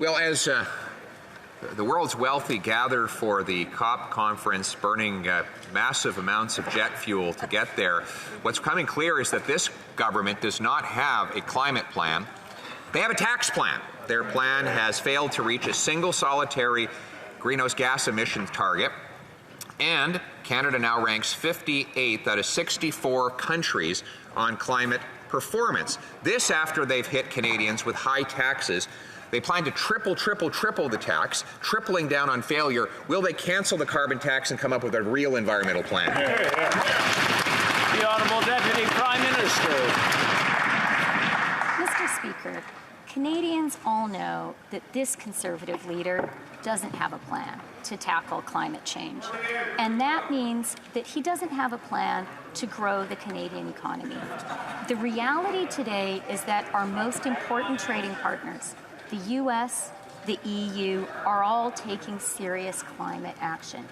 Well, as the world's wealthy gather for the COP conference, burning massive amounts of jet fuel to get there, what's becoming clear is that this government does not have a climate plan. They have a tax plan. Their plan has failed to reach a single solitary greenhouse gas emissions target, and Canada now ranks 58th out of 64 countries on climate performance. This after they've hit Canadians with high taxes. They plan to triple the tax, tripling down on failure. Will they cancel the carbon tax and come up with a real environmental plan? The Honourable Deputy Prime Minister. Mr. Speaker, Canadians all know that this Conservative leader doesn't have a plan to tackle climate change. And that means that he doesn't have a plan to grow the Canadian economy. The reality today is that our most important trading partners, the US, the EU, are all taking serious climate action.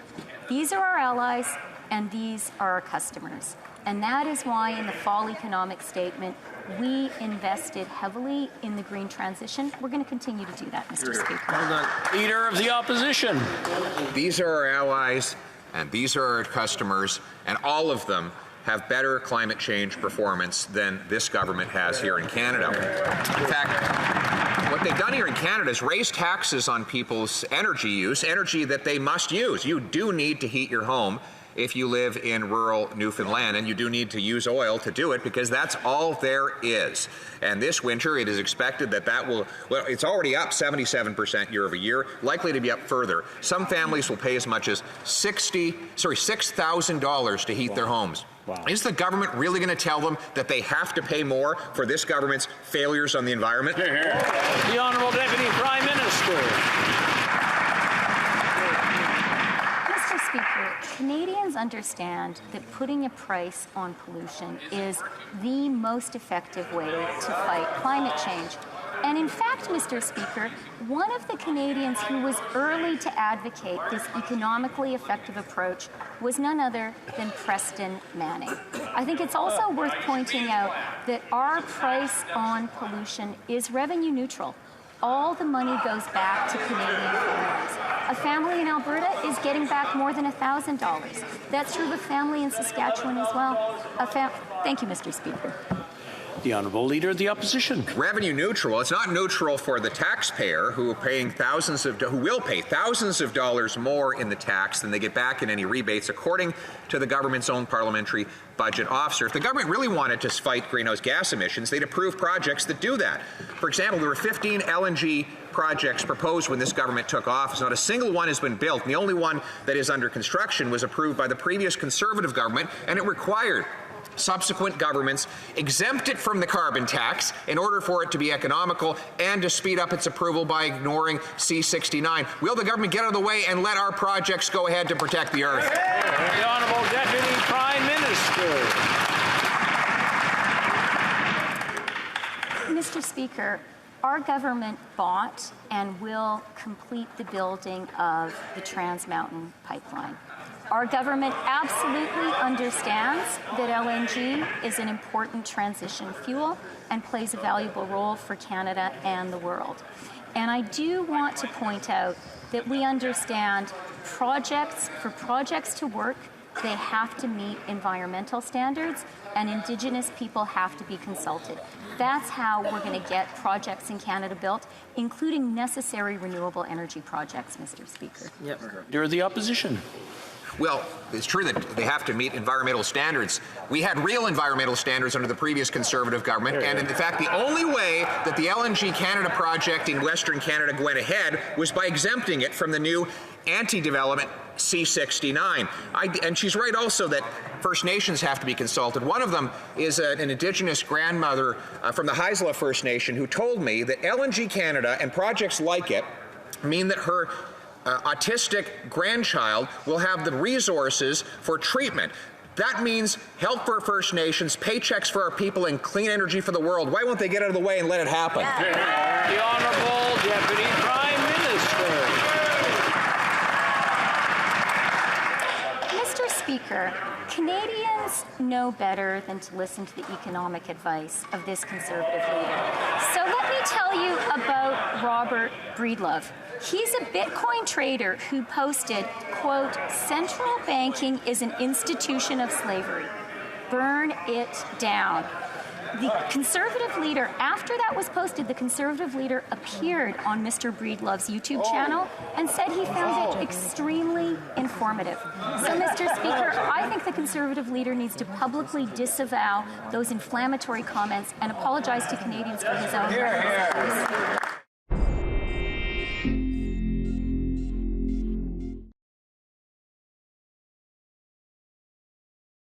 These are our allies, and these are our customers. And that is why in the fall economic statement, we invested heavily in the green transition. We're going to continue to do that, Mr. Speaker. Leader of the Opposition. These are our allies, and these are our customers, and all of them have better climate change performance than this government has here in Canada. In fact, what they've done here in Canada is raise taxes on people's energy use, energy that they must use. You do need to heat your home if you live in rural Newfoundland, and you do need to use oil to do it because that's all there is. And this winter, it is expected that will, well, it's already up 77% year over year, likely to be up further. Some families will pay as much as $6,000 to heat their homes. Wow. Is the government really going to tell them that they have to pay more for this government's failures on the environment? The Honourable Deputy Prime Minister. Speaker, Canadians understand that putting a price on pollution is the most effective way to fight climate change. And in fact, Mr. Speaker, one of the Canadians who was early to advocate this economically effective approach was none other than Preston Manning. I think it's also worth pointing out that our price on pollution is revenue neutral. All the money goes back to Canadian families. A family in Alberta is getting back more than $1,000. That's true of a family in Saskatchewan as well. Thank you, Mr. Speaker. The Honourable Leader of the Opposition. Revenue neutral. It's not neutral for the taxpayer who will pay thousands of dollars more in the tax than they get back in any rebates, according to the government's own parliamentary budget officer. If the government really wanted to fight greenhouse gas emissions, they'd approve projects that do that. For example, there were 15 LNG projects proposed when this government took office. Not a single one has been built, and the only one that is under construction was approved by the previous Conservative government, and it required subsequent governments exempt it from the carbon tax in order for it to be economical and to speed up its approval by ignoring C-69. Will the government get out of the way and let our projects go ahead to protect the earth? The Honourable Deputy Prime Minister. Mr. Speaker, our government bought and will complete the building of the Trans Mountain Pipeline. Our government absolutely understands that LNG is an important transition fuel and plays a valuable role for Canada and the world. And I do want to point out that we understand for projects to work, they have to meet environmental standards, and Indigenous people have to be consulted. That's how we're going to get projects in Canada built, including necessary renewable energy projects, Mr. Speaker. Yep. Leader of the Opposition. Well, it's true that they have to meet environmental standards. We had real environmental standards under the previous Conservative government, and in fact, the only way that the LNG Canada project in Western Canada went ahead was by exempting it from the new anti-development C-69. And she's right also that First Nations have to be consulted. One of them is an Indigenous grandmother from the Haisla First Nation who told me that LNG Canada and projects like it mean that her autistic grandchild will have the resources for treatment. That means help for First Nations, paychecks for our people, and clean energy for the world. Why won't they get out of the way and let it happen? The Honourable Deputy Prime Minister. Mr. Speaker, Speaker, Canadians know better than to listen to the economic advice of this Conservative leader. So let me tell you about Robert Breedlove. He's a Bitcoin trader who posted, quote, "Central banking is an institution of slavery. Burn it down." The Conservative leader, after that was posted, the Conservative leader appeared on Mr. Breedlove's YouTube channel and said he found it extremely informative. So, Mr. Speaker, I think the Conservative leader needs to publicly disavow those inflammatory comments and apologize to Canadians for his own record.